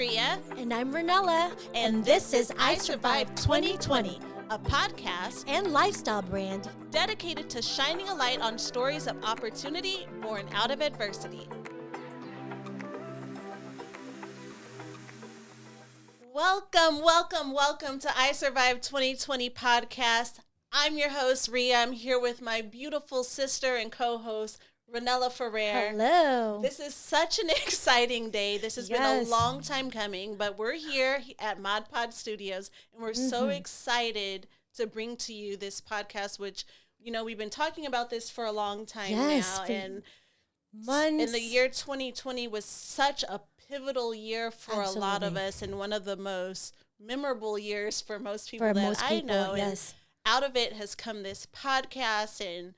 Ria. And I'm Renella. And this is I Survived 2020, a podcast and lifestyle brand dedicated to shining a light on stories of opportunity born out of adversity. Welcome to I Survived 2020 podcast. I'm your host, Ria. I'm here with my beautiful sister and co-host, Renella Ferrer. Hello. This is such an exciting day. This has been a long time coming, but we're here at Mod Pod Studios, and we're so excited to bring to you this podcast, which, you know, we've been talking about this for a long time now. And months. And the year 2020 was such a pivotal year for a lot of us, and one of the most memorable years for most people I know. Yes. And out of it has come this podcast, and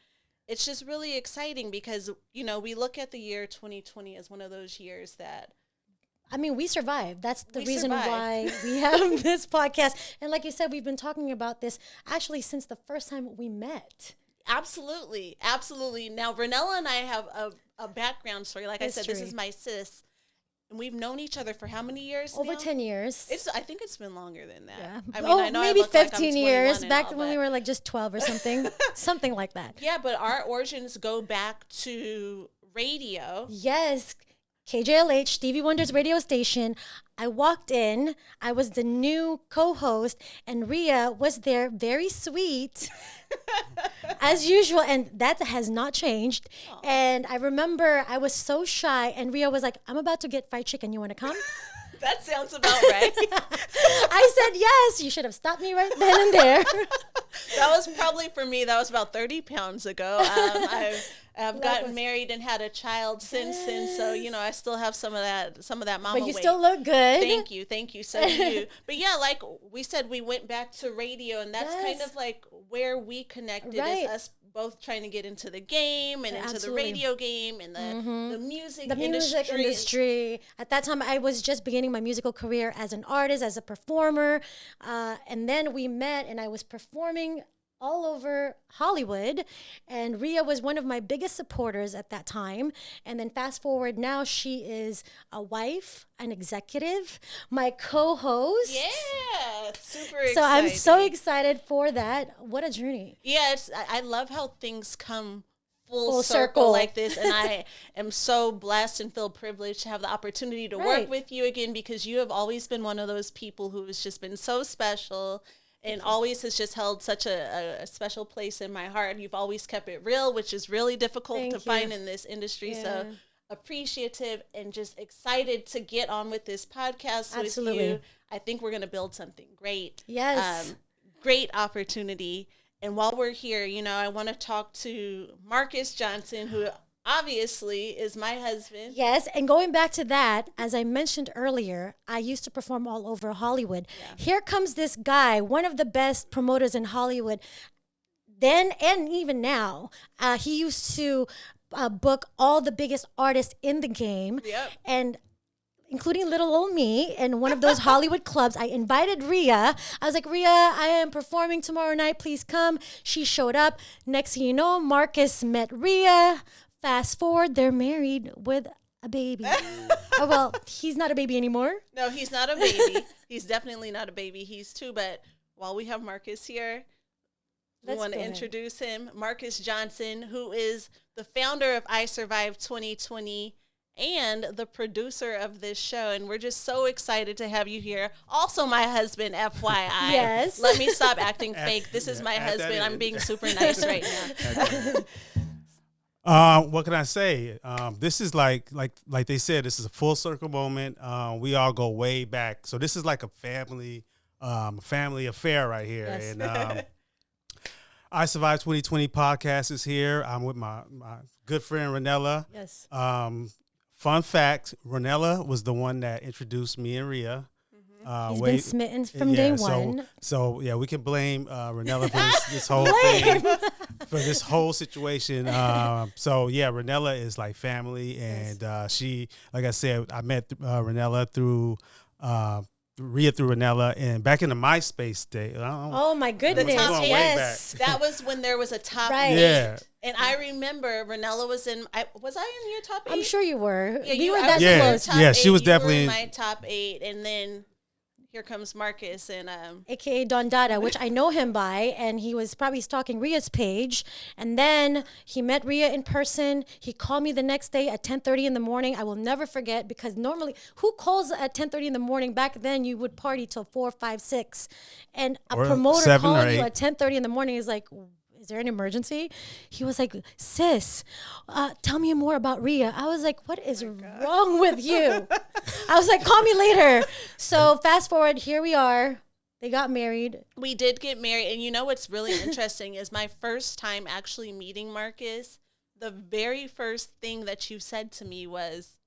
it's just really exciting because, you know, we look at the year 2020 as one of those years that, I mean, we survived. That's the reason why we have this podcast. And like you said, we've been talking about this actually since the first time we met. Absolutely. Now, Renella and I have a background story. Like I said, this is my sis. And we've known each other for how many years Over now? 10 years. I think it's been longer than that. Yeah. I mean, I know maybe I look 15 like I'm years. 21 Back all, when we were like just 12 or something. Something like that. Yeah, but our origins go back to radio. Yes. KJLH, Stevie Wonder's radio station. I walked in. I was the new co-host, and Ria was there, very sweet, as usual, and that has not changed. Aww. And I remember I was so shy, and Ria was like, "I'm about to get fried chicken. You want to come?" That sounds about right. I said, yes. You should have stopped me right then and there. That was probably for me. That was about 30 pounds ago. I've gotten married and had a child since then, so you know I still have some of that mama weight. But you still look good. Thank you. So do you. But yeah, like we said, we went back to radio, and that's kind of like where we connected. Is us both trying to get into the game and into the radio game and the music industry. At that time, I was just beginning my musical career as an artist, as a performer, and then we met, and I was performing all over Hollywood, and Ria was one of my biggest supporters at that time. And then fast forward, now she is a wife, an executive, my co-host. Yeah, super excited. So I'm so excited for that. What a journey. Yeah, I love how things come full circle like this, and I am so blessed and feel privileged to have the opportunity to work with you again, because you have always been one of those people who has just been so special and always has just held such a special place in my heart. You've always kept it real, which is really difficult to find in this industry. Yeah. So appreciative and just excited to get on with this podcast with you. I think we're going to build something great. Yes. Great opportunity. And while we're here, you know, I want to talk to Marcus Johnson, who obviously is my husband. Yes, and going back to that, as I mentioned earlier, I used to perform all over Hollywood. Yeah. Here comes this guy, one of the best promoters in Hollywood, then and even now. He used to book all the biggest artists in the game, and including little old me, in one of those Hollywood clubs. I invited Ria. I was like, Ria, I am performing tomorrow night. Please come. She showed up. Next thing you know, Marcus met Ria. Fast forward, they're married with a baby. Oh, well, he's not a baby anymore. No, he's not a baby. He's definitely not a baby. He's two. But while we have Marcus here, we want to introduce him. Marcus Johnson, who is the founder of I Survived 2020 and the producer of this show. And we're just so excited to have you here. Also, my husband, FYI. Yes. Let me stop acting fake. This is my husband. I'm being super nice right now. What can I say? This is like they said, this is a full circle moment. We all go way back. So this is like a family affair right here. Yes. And I Survived 2020 podcast is here. I'm with my good friend, Renella. Yes. Fun fact, Renella was the one that introduced me and Ria. He's been smitten from day one. So yeah, we can blame Renella for this whole thing, for this whole situation. So yeah, Renella is like family, and she, like I said, I met Renella through Ria through Renella, and back in the MySpace day. Oh my goodness! The top 8. That was when there was a top 8. Yeah. And I remember Renella was in. Was I in your top 8? I'm sure you were. Yeah, we you were I that was in your close. top Yeah, she 8. was You were definitely in in my top 8, and then here comes Marcus and AKA Don Dada, which I know him by, and he was probably stalking Ria's page. And then he met Ria in person. He called me the next day at 10:30 in the morning. I will never forget, because normally, who calls at 10:30 in the morning? Back then, you would party till 4, 5, 6. And a Or promoter 7 or calling you 8. at 10:30 in the morning is like, is there an emergency? He was like, sis, tell me more about Ria. I was like, what is wrong with you? I was like, call me later. So fast forward, here we are. They got married. we did get married. And you know what's really interesting is my first time actually meeting Marcus. The very first thing that you said to me was,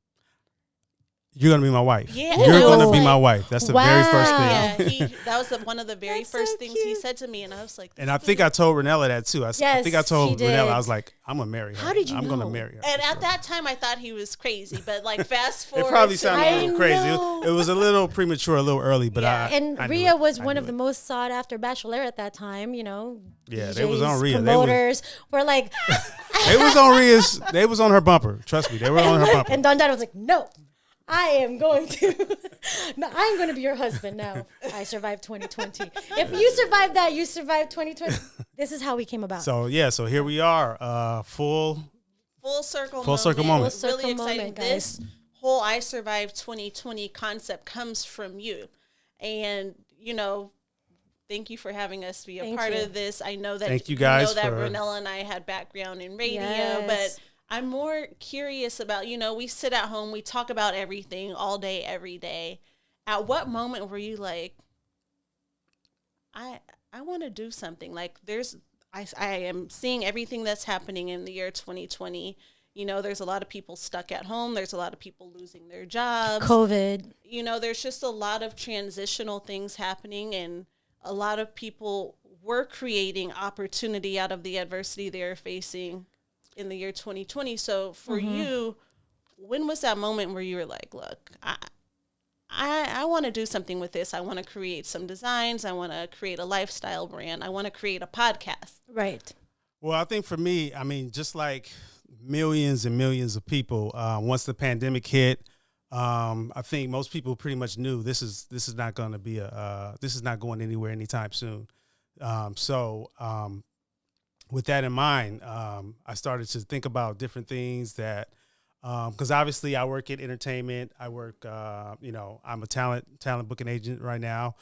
You're gonna be my wife. Yeah, You're I was gonna be like, my wife. That's the very first thing. yeah, that was one of the very That's first so things cute. he said to me, and I was like, And I think I told Renella that too. I think I Yes, told he Renella, did. I was like, I'm gonna marry her. How did you I'm know? gonna marry her. And at that time, I thought he was crazy, but like fast forward, It probably to sounded now- a little crazy. know. It was a little premature, a little early, but Yeah. And I knew Ria it. was I one knew of the it. most sought after bachelor at that time, Yeah, they was on DJs, Ria. Promoters were like, They was on Ria's. They was on her bumper. Trust me, they were on her bumper. and Don Dada was like, no, I am going to, no, I'm going to be your husband now. I survived 2020. If you survived that, you survived 2020. This is how we came about. So yeah, so here we are, full circle Full circle moment. It's really Full circle exciting. moment, guys. This whole I Survived 2020 concept comes from you, and thank you for having us be a Thank part you. of this. I know that Thank you guys know that for- Renella and I had background in radio, Yes. but I'm more curious about, we sit at home, we talk about everything all day, every day. At what moment were you like, I want to do something? Like I am seeing everything that's happening in the year 2020. There's a lot of people stuck at home. There's a lot of people losing their jobs. COVID. There's just a lot of transitional things happening, and a lot of people were creating opportunity out of the adversity they're facing in the year 2020. So for you, when was that moment where you were like, look, I want to do something with this. I want to create some designs. I want to create a lifestyle brand. I want to create a podcast. Right. Well, I think for me, I mean, just like millions and millions of people, once the pandemic hit, I think most people pretty much knew this is not going to be this is not going anywhere anytime soon. With that in mind, I started to think about different things that, because obviously I work in entertainment. I work, I'm a talent booking agent right now.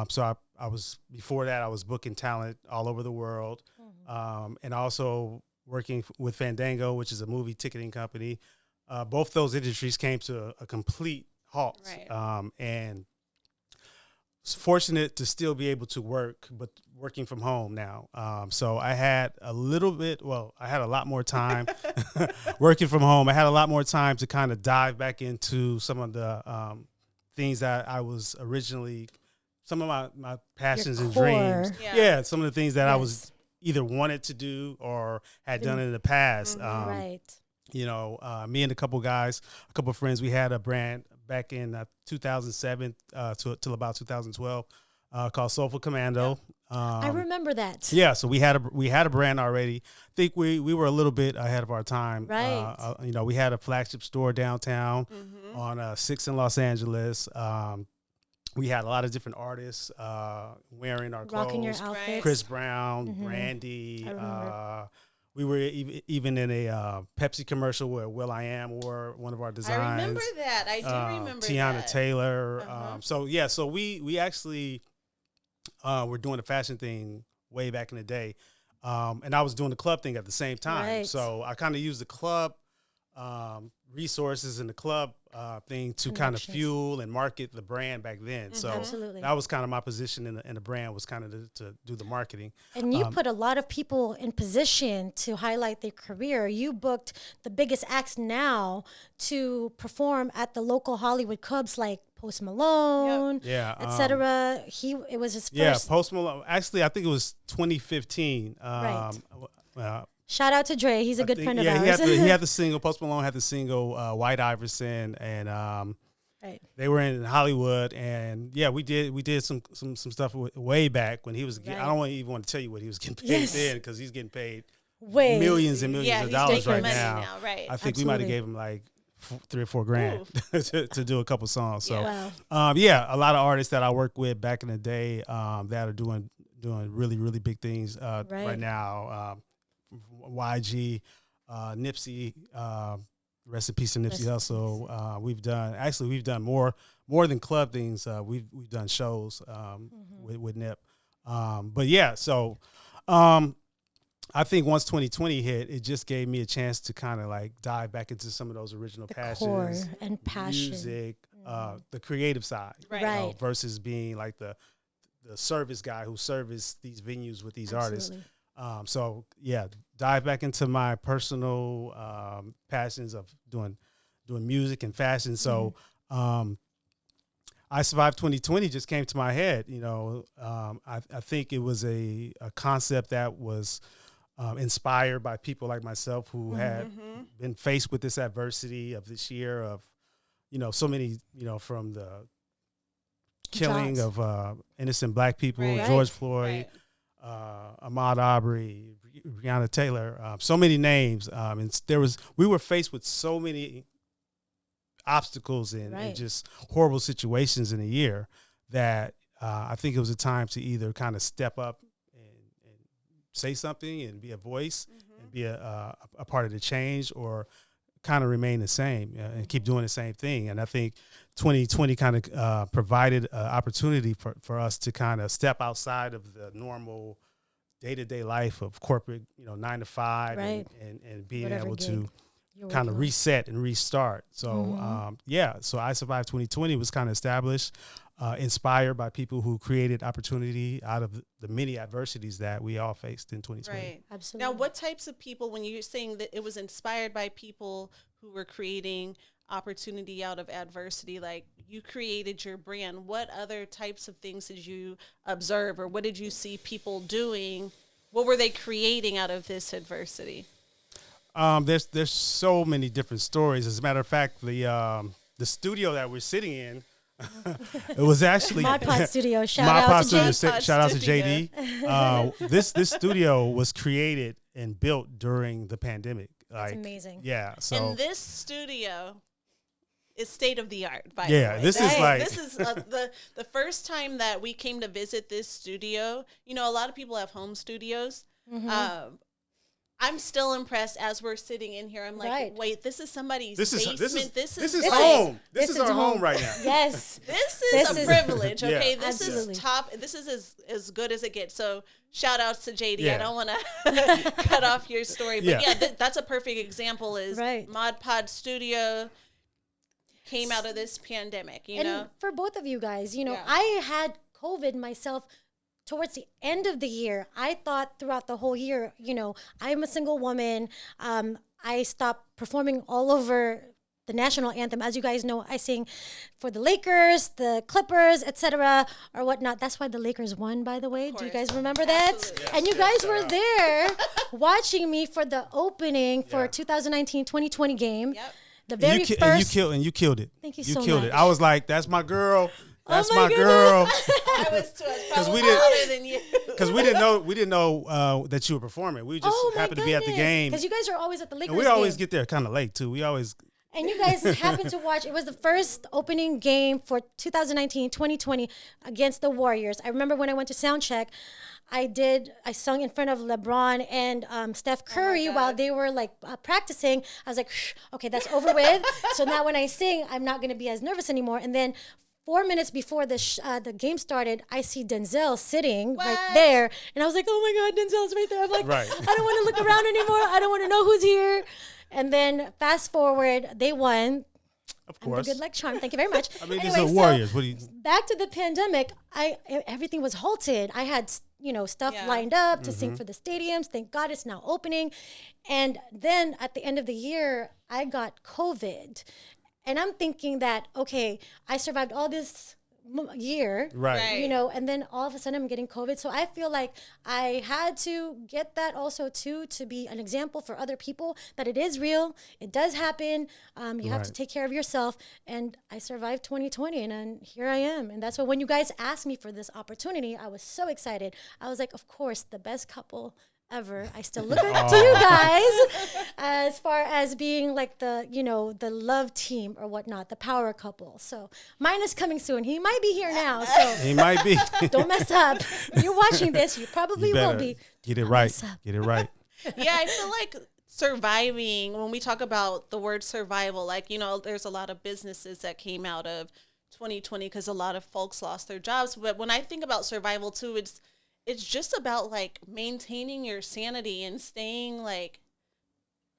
So I was, before that, I was booking talent all over the world, and also working with Fandango, which is a movie ticketing company. Both those industries came to a complete halt, Right. and was fortunate to still be able to work, but working from home now. So I had I had a lot more time working from home. I had a lot more time to kind of dive back into some of the things that I was originally, some of my passions and core. dreams. Yeah. Yeah, some of the things that I Yes. was either wanted to do or had done in the past. Right. Me and a couple of friends, we had a brand back in 2007 till about 2012 called Soulful Commando. I remember that. Yeah, so we had a brand already. I think we were a little bit ahead of our time. Right. We had a flagship store downtown on 6th in Los Angeles. We had a lot of different artists wearing our Rocking your clothes. outfits. Chris Brown, Brandy. I remember. We were even in a Pepsi commercial where Will.i.am wore one of our designs. I remember that. I do remember Tiana that. Taylor. So we actually were doing the fashion thing way back in the day, and I was doing the club thing at the same time. Right. So I kind of used the club resources and the club thing to kind of Connections. fuel and market the brand back then. So Absolutely. that was kind of my position in the brand, was kind of to do the marketing. And you put a lot of people in position to highlight their career. You booked the biggest acts now to perform at the local Hollywood clubs like Post Malone, Yeah, etc. It was his Yeah, first. Post Malone. Actually, I think it was 2015. Right. Shout out to Dre. He's a good friend of yeah, ours. he had the single. Post Malone had the single White Iverson, and Right. they were in Hollywood, and yeah, we did some stuff way back when he was. Right. I don't even want to tell you what he was getting paid Yes. then, because he's getting paid millions and millions of he's dollars making right money now. Right. I think we might have gave him like $3 or $4 grand to do a couple songs. So, a lot of artists that I worked with back in the day that are doing really, really big things right now. YG, Nipsey, rest in peace to Nipsey Hussle. We've done more than club things. We've done shows with Nip. I think once 2020 hit, it just gave me a chance to kind of like dive back into some of those original passions, core and passion, music, the creative side, right? Versus being like the service guy who serviced these venues with these artists. Dive back into my personal passions of doing music and fashion. So I Survived 2020 just came to my head. I think it was a concept that was inspired by people like myself who had been faced with this adversity of this year of, so many, from the killing of innocent Black people, George Floyd, Ahmaud Arbery, Breonna Taylor, so many names. And we were faced with so many obstacles and just horrible situations in a year that I think it was a time to either kind of step up and say something and be a voice and be a part of the change, or kind of remain the same and keep doing the same thing. And I think 2020 kind of provided an opportunity for us to kind of step outside of the normal day-to-day life of corporate, 9 to 5 and being able to kind of reset and restart. So, so I Survived 2020 was kind of established, inspired by people who created opportunity out of the many adversities that we all faced in 2020. Right. Absolutely. Now, what types of people, when you're saying that it was inspired by people who were creating opportunity out of adversity, like you created your brand, what other types of things did you observe, or what did you see people doing? What were they creating out of this adversity? There's so many different stories. As a matter of fact, the studio that we're sitting in, it was actually Mod Pod Studio. Shout out to JD. This studio was created and built during the pandemic. That's amazing. Yeah. So and this studio is state of the art. By the way, this is the first time that we came to visit this studio. A lot of people have home studios. I'm still impressed as we're sitting in here. I'm like, wait, this is somebody's basement. This is home. This is our home right now. Yes. This is a privilege. Okay. Yeah. This Absolutely. is top. This is as good as it gets. So shout outs to JD. Yeah. I don't want to cut off your story, but that's a perfect example is Mod Pod Studio came out of this pandemic, and for both of you guys, I had COVID myself towards the end of the year. I thought throughout the whole year, I'm a single woman. I stopped performing all over the national anthem. As you guys know, I sing for the Lakers, the Clippers, etc., or whatnot. That's why the Lakers won, by the way. Do you guys remember that? Absolutely. And you guys were there watching me for the opening for 2019-2020 game. Yep. The very first. And you killed it. Thank you so much. You killed it. I was like, that's my girl. That's my girl. I was probably louder than you. Because we didn't know that you were performing. We just happened to be at the game. Because you guys are always at the Lakers and we always get there kind of late too. And you guys happened to watch. It was the first opening game for 2019-2020 against the Warriors. I remember when I went to sound check, I sung in front of LeBron and Steph Curry while they were practicing. I was like, okay, that's over with. So now when I sing, I'm not going to be as nervous anymore. And then 4 minutes before the game started, I see Denzel sitting right there. And I was like, oh my God, Denzel's right there. I'm like, I don't want to look around anymore. I don't want to know who's here. And then fast forward, they won. Of course. The good luck charm. Thank you very much. I mean, these are Warriors. What do you? Back to the pandemic, everything was halted. I had stuff lined up to sing for the stadiums. Thank God it's now opening. And then at the end of the year, I got COVID. And I'm thinking that, okay, I survived all this year, and then all of a sudden I'm getting COVID. So I feel like I had to get that also too, to be an example for other people that it is real. It does happen. You have to take care of yourself. And I survived 2020 and here I am. And that's why when you guys asked me for this opportunity, I was so excited. I was like, of course, the best couple ever. I still look up to you guys as far as being like the, the love team or whatnot, the power couple. So mine is coming soon. He might be here now. So He might be. don't mess up. If you're watching this, you probably will be. Get it right. Get it right. Yeah, I feel like surviving, when we talk about the word survival, like, there's a lot of businesses that came out of 2020 because a lot of folks lost their jobs. But when I think about survival too, it's just about like maintaining your sanity and staying like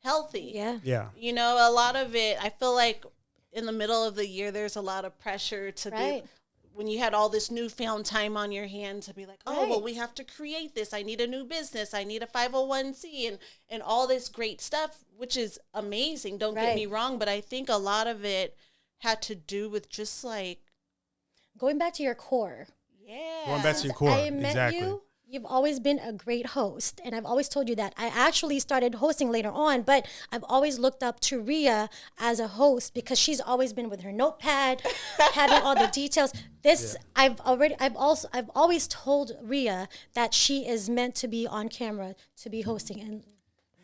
healthy. Yeah. Yeah. A lot of it, I feel like in the middle of the year, there's a lot of pressure to be, when you had all this newfound time on your hand to be like, well, we have to create this. I need a new business. I need a 501c and all this great stuff, which is amazing. Don't get me wrong. But I think a lot of it had to do with just like going back to your core. Yeah. Going back to your core. I met you. You've always been a great host, and I've always told you that. I actually started hosting later on, but I've always looked up to Rhea as a host because she's always been with her notepad, having all the details. I've always told Rhea that she is meant to be on camera to be hosting. And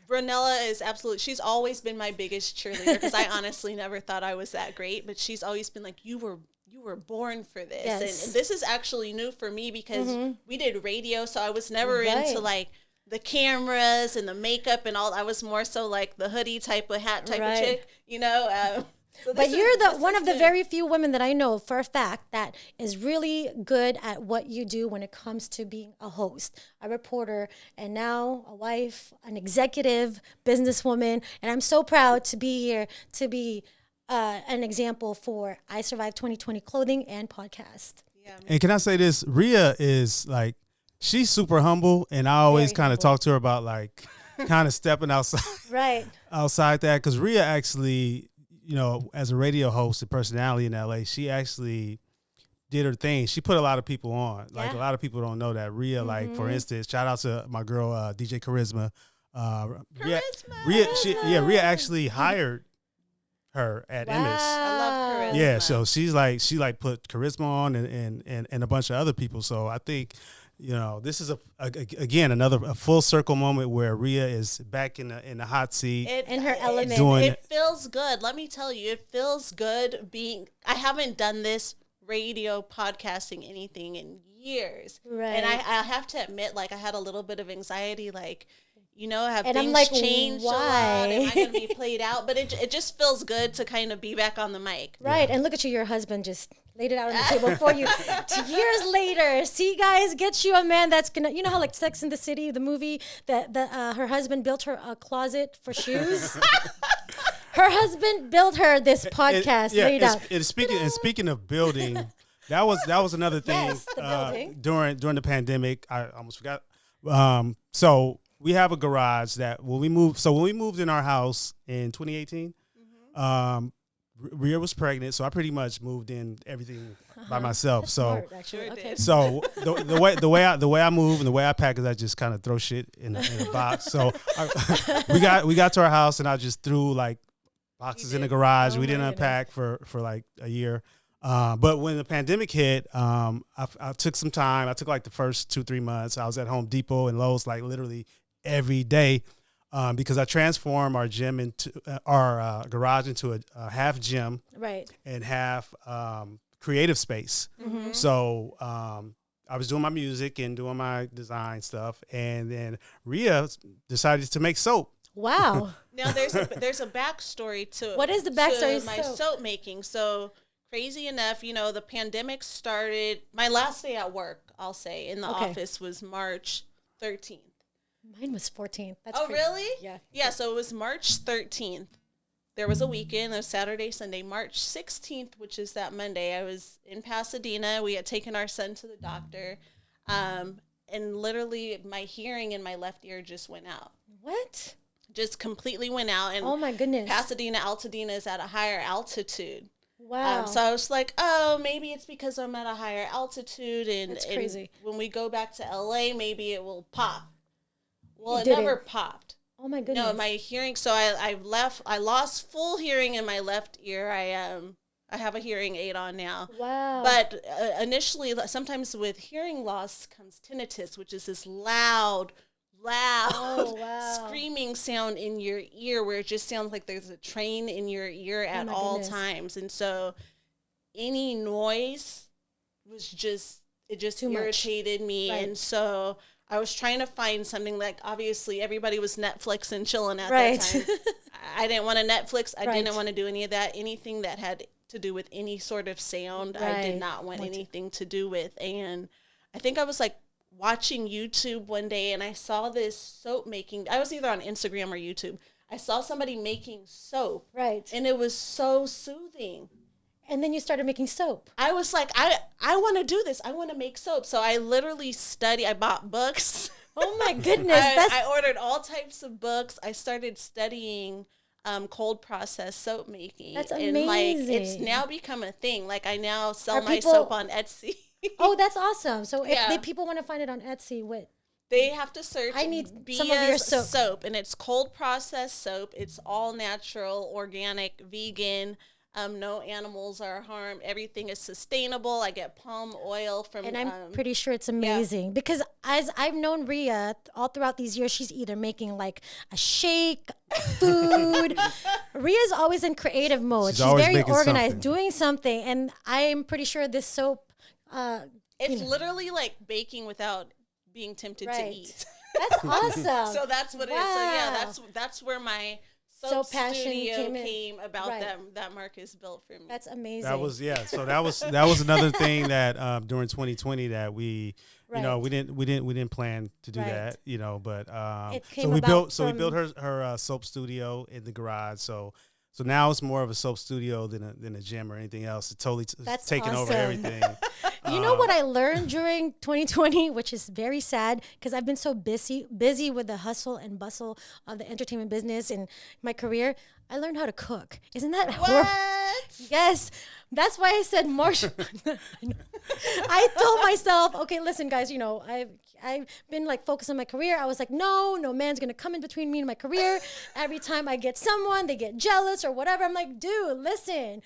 Brunella is she's always been my biggest cheerleader because I honestly never thought I was that great, but she's always been like, you were born for this. Yes. And this is actually new for me because we did radio, so I was never into like the cameras and the makeup and all. I was more so like the hoodie type of hat type of chick, So but you're one of the very few women that I know for a fact that is really good at what you do when it comes to being a host, a reporter, and now a wife, an executive, businesswoman. And I'm so proud to be here to be an example for I Survived 2020 clothing and podcast. Yeah. And can I say this? Rhea is like, she's super humble, and I always kind of talk to her about like kind of stepping outside, outside that, because Rhea actually, as a radio host and personality in LA, she actually did her thing. She put a lot of people on. Like a lot of people don't know that. Rhea, like for instance, shout out to my girl DJ Charisma. Rhea actually hired her at Emmis. I love Charisma. Yeah, so she put Charisma on and a bunch of other people. So I think, this is again another full circle moment where Rhea is back in the hot seat, in her element. It feels good. Let me tell you, it feels good I haven't done this radio podcasting anything in years, and I have to admit, like I had a little bit of anxiety, like. Have and things I'm like, changed why? a lot? Am I going to be played out? But it just feels good to kind of be back on the mic. Right. And look at you. Your husband just laid it out on the table for you. 2 years later, see, guys, get you a man that's going to, how like Sex and the City, the movie, that her husband built her a closet for shoes? Her husband built her this podcast laid out. Speaking of building, that was another thing. Yes, the building. During the pandemic. I almost forgot. So we have a garage that when we moved in our house in 2018, Rhea was pregnant, so I pretty much moved in everything by myself. That's so smart, actually. Okay. So the way I move and the way I pack is I just kind of throw shit in a box. So we got to our house and I just threw like boxes in the garage. We didn't unpack for like a year. But when the pandemic hit, I took some time. I took like the first 2-3 months. I was at Home Depot and Lowe's like literally every day because I transformed our gym into our garage into a half gym, and half creative space. Mm-hmm. So I was doing my music and doing my design stuff, and then Rhea decided to make soap. Wow! Now there's a backstory to what is the backstory to my soap making. So crazy enough, the pandemic started. My last day at work, I'll say, in the office was March 13th. Mine was 14th. That's crazy. Really? Yeah. Yeah, so it was March 13th. There was a weekend, a Saturday, Sunday. March 16th, which is that Monday, I was in Pasadena. We had taken our son to the doctor. And literally my hearing in my left ear just went out. What? Just completely went out. And oh, my goodness. Pasadena, Altadena is at a higher altitude. Wow. So I was like, maybe it's because I'm at a higher altitude. That's crazy. And when we go back to LA, maybe it will pop. Well, it never popped. Oh my goodness. No, my hearing. So I lost full hearing in my left ear. I have a hearing aid on now. Wow. But initially, sometimes with hearing loss comes tinnitus, which is this loud, loud screaming sound in your ear where it just sounds like there's a train in your ear at all times. And so any noise was just too irritated me. Right. And so I was trying to find something, like, obviously everybody was Netflix and chilling at that time. I didn't want to Netflix. I didn't want to do any of that. Anything that had to do with any sort of sound, I did not want anything to do with. And I think I was like watching YouTube one day and I saw this soap making. I was either on Instagram or YouTube. I saw somebody making soap. Right. And it was so soothing. And then you started making soap. I was like, I want to do this. I want to make soap. So I literally I bought books. Oh my goodness. I ordered all types of books. I started studying cold process soap making. That's amazing. And like, it's now become a thing. Like, I now sell my soap on Etsy. Oh, that's awesome. So if people want to find it on Etsy, they have to search I need some of your soap. And it's cold process soap. It's all natural, organic, vegan. No animals are harmed. Everything is sustainable. I get palm oil from... And I'm pretty sure it's amazing. Because as I've known Rhea all throughout these years, she's either making like a shake, food. Rhea's always in creative mode. She's very organized, doing something. And I'm pretty sure this soap... it's literally like baking without being tempted to eat. That's awesome. So that's what it is. So yeah, that's where my... So passion came about that Marcus built for me. That's amazing. That was So that was another thing that during 2020 that we we didn't plan to do that, but we built her soap studio in the garage. So now it's more of a soap studio than a gym or anything else. It's totally taking over everything. You know what I learned during 2020, which is very sad because I've been so busy with the hustle and bustle of the entertainment business and my career. I learned how to cook. Isn't that horrible? Yes. That's why I said Marsha. I told myself, okay, listen, guys, I've been like focused on my career. I was like, no man's going to come in between me and my career. Every time I get someone, they get jealous or whatever. I'm like, dude, listen.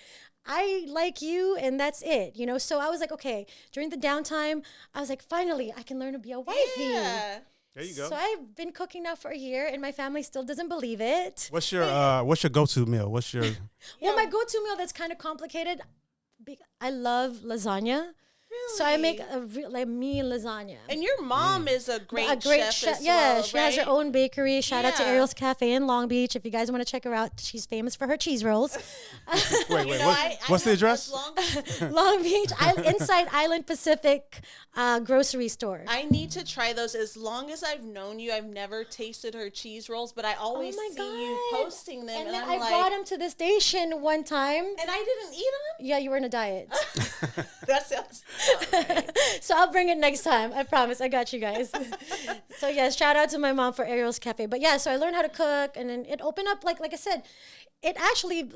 I like you, and that's it, So I was like, okay, during the downtime, I was like, finally, I can learn to be a wifey. Yeah. There you go. So I've been cooking now for a year, and my family still doesn't believe it. What's your go-to meal? What's your... Well, my go-to meal that's kind of complicated, I love lasagna. Really? So I make a mean lasagna. And your mom is a great chef as well, she has her own bakery. Shout out to Ariel's Cafe in Long Beach. If you guys want to check her out, she's famous for her cheese rolls. Wait, what's the address? Long Beach, inside Island Pacific grocery store. I need to try those. As long as I've known you, I've never tasted her cheese rolls, but I always see you posting them. And then I brought them to the station one time. And I didn't eat them? Yeah, you were in a diet. That sounds... So I'll bring it next time. I promise. I got you guys. So yes, shout out to my mom for Ariel's Cafe. But yeah, so I learned how to cook, and then it opened up, like I said, it actually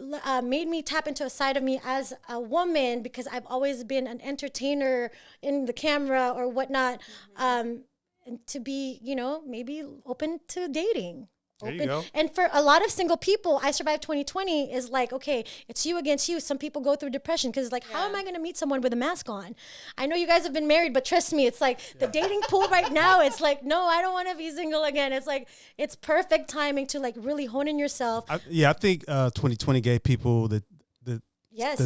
made me tap into a side of me as a woman because I've always been an entertainer in the camera or whatnot, and to be, maybe open to dating. There you go. And for a lot of single people, I Survived 2020 is like, okay, it's you against you. Some people go through depression because how am I going to meet someone with a mask on? I know you guys have been married, but trust me, it's like the dating pool right now. It's like, no, I don't want to be single again. It's like, it's perfect timing to like really hone in yourself. I think 2020 gave people the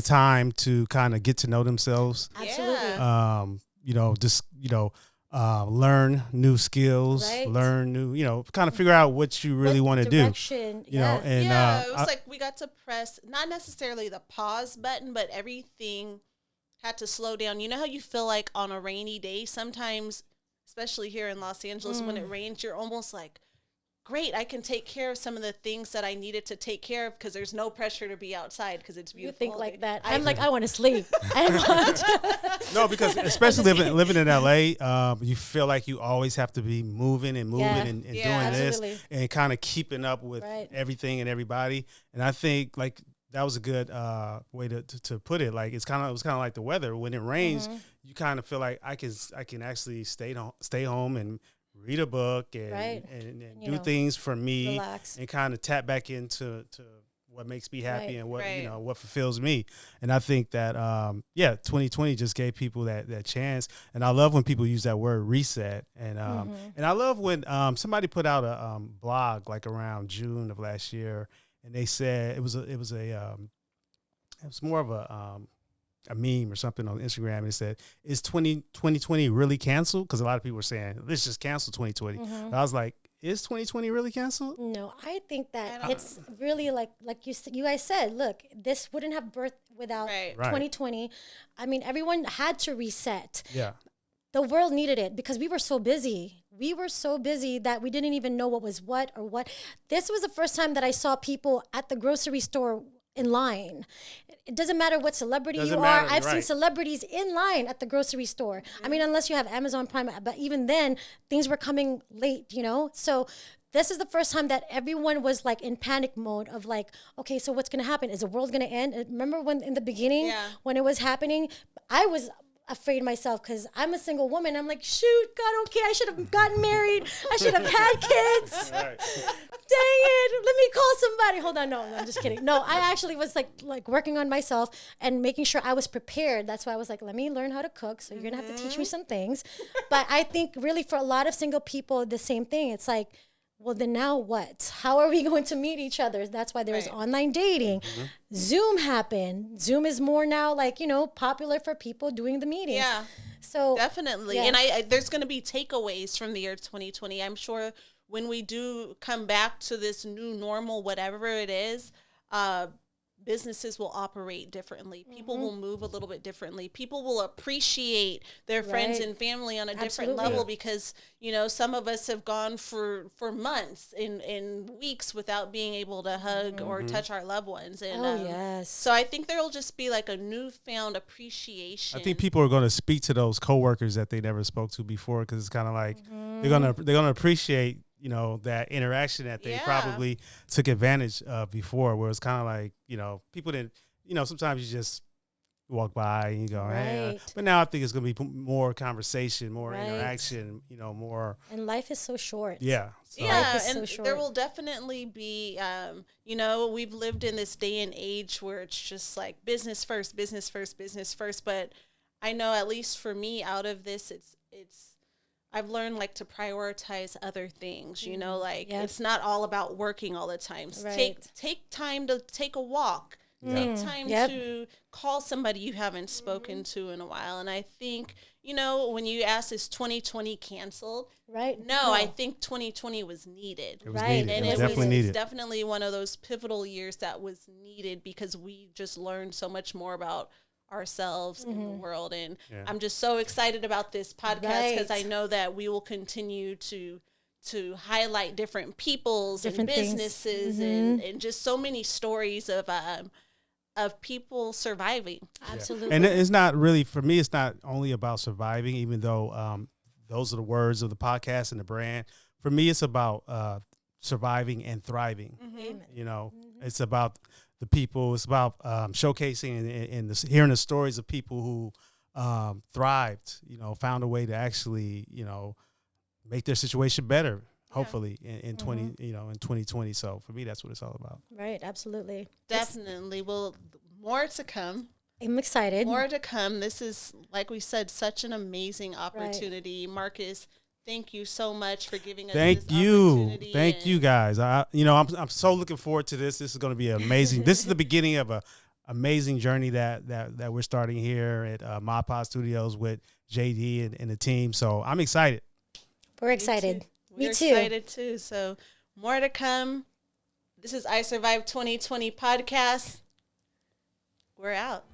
time to kind of get to know themselves. Absolutely. Learn new skills, learn new, kind of figure out what you really want to do. And it was like we got to press not necessarily the pause button, but everything had to slow down. You know how you feel like on a rainy day sometimes, especially here in Los Angeles, when it rains, you're almost like, great, I can take care of some of the things that I needed to take care of because there's no pressure to be outside because it's beautiful. You think like that. I want to sleep. No, because especially living in LA, you feel like you always have to be moving and doing this and kind of keeping up with everything and everybody. And I think like that was a good way to put it. Like it was kind of like the weather. When it rains, you kind of feel like I can actually stay home and read a book and do things for me, relax, and kind of tap back into what makes me happy and what Right. you know what fulfills me. And I think that 2020 just gave people that chance. And I love when people use that word reset. And and I love when somebody put out a blog like around June of last year, and they said it was more of a meme or something on Instagram, and it said, "Is 2020 really canceled?" Because a lot of people were saying, "Let's just cancel 2020." I was like, "Is 2020 really canceled?" No, I think that it's really like you guys said. Look, this wouldn't have birthed without Right. 2020. I mean, everyone had to reset. Yeah. The world needed it because we were so busy. We were so busy that we didn't even know what was what or what. This was the first time that I saw people at the grocery store in line. It doesn't matter what celebrity you are. I've seen celebrities in line at the grocery store. I mean, unless you have Amazon Prime, but even then, things were coming late, you know? So this is the first time that everyone was like in panic mode of like, okay, so what's going to happen? Is the world going to end? Remember when in the beginning, when it was happening, I was afraid myself because I'm a single woman. I'm like, shoot, God, okay, I should have gotten married. I should have had kids. Dang it. Let me call somebody. Hold on. No, I'm just kidding. No, I actually was like working on myself and making sure I was prepared. That's why I was like, let me learn how to cook. So you're going to have to teach me some things. But I think really for a lot of single people, the same thing. It's like, well, then now what? How are we going to meet each other? That's why there's online dating. Zoom happened. Zoom is more now like, you know, popular for people doing the meetings. Yeah. So definitely. Yeah. And I there's going to be takeaways from the year 2020. I'm sure when we do come back to this new normal, whatever it is, businesses will operate differently. People will move a little bit differently. People will appreciate their friends and family on a different level because, you know, some of us have gone for months in weeks without being able to hug or touch our loved ones. And so I think there will just be like a newfound appreciation. I think people are going to speak to those coworkers that they never spoke to before because it's kind of like they're gonna appreciate, you know, that interaction that they probably took advantage of before, where it's kind of like, you know, people didn't, you know, sometimes you just walk by and you go, hey, but now I think it's going to be more conversation, more interaction, you know, more. And life is so short. Yeah. So. Yeah. And there will definitely be, you know, we've lived in this day and age where it's just like business first, business first, business first. But I know at least for me out of this, I've learned like to prioritize other things, you know, like it's not all about working all the time. So take time to take a walk. Take time to call somebody you haven't spoken to in a while. And I think, you know, when you ask, is 2020 canceled? No, I think 2020 was needed. It was needed. And it was definitely one of those pivotal years that was needed because we just learned so much more about ourselves in the world. And I'm just so excited about this podcast because I know that we will continue to highlight different peoples and businesses and just so many stories of people surviving. Absolutely. And it's not really, for me, it's not only about surviving, even though those are the words of the podcast and the brand. For me, it's about surviving and thriving. You know, it's about the people. It's about showcasing and hearing the stories of people who thrived, you know, found a way to actually, you know, make their situation better. Hopefully in 2020. So for me, that's what it's all about. Right. Absolutely. Definitely. Well, more to come. I'm excited. More to come. This is, like we said, such an amazing opportunity. Marcus, thank you so much for giving us this opportunity. Thank you guys. I'm so looking forward to this. This is going to be amazing. This is the beginning of a amazing journey that we're starting here at Mod Pod Studios with JD and the team. So I'm excited. We're excited. We're excited too. So more to come. This is I Survived 2020 podcast. We're out.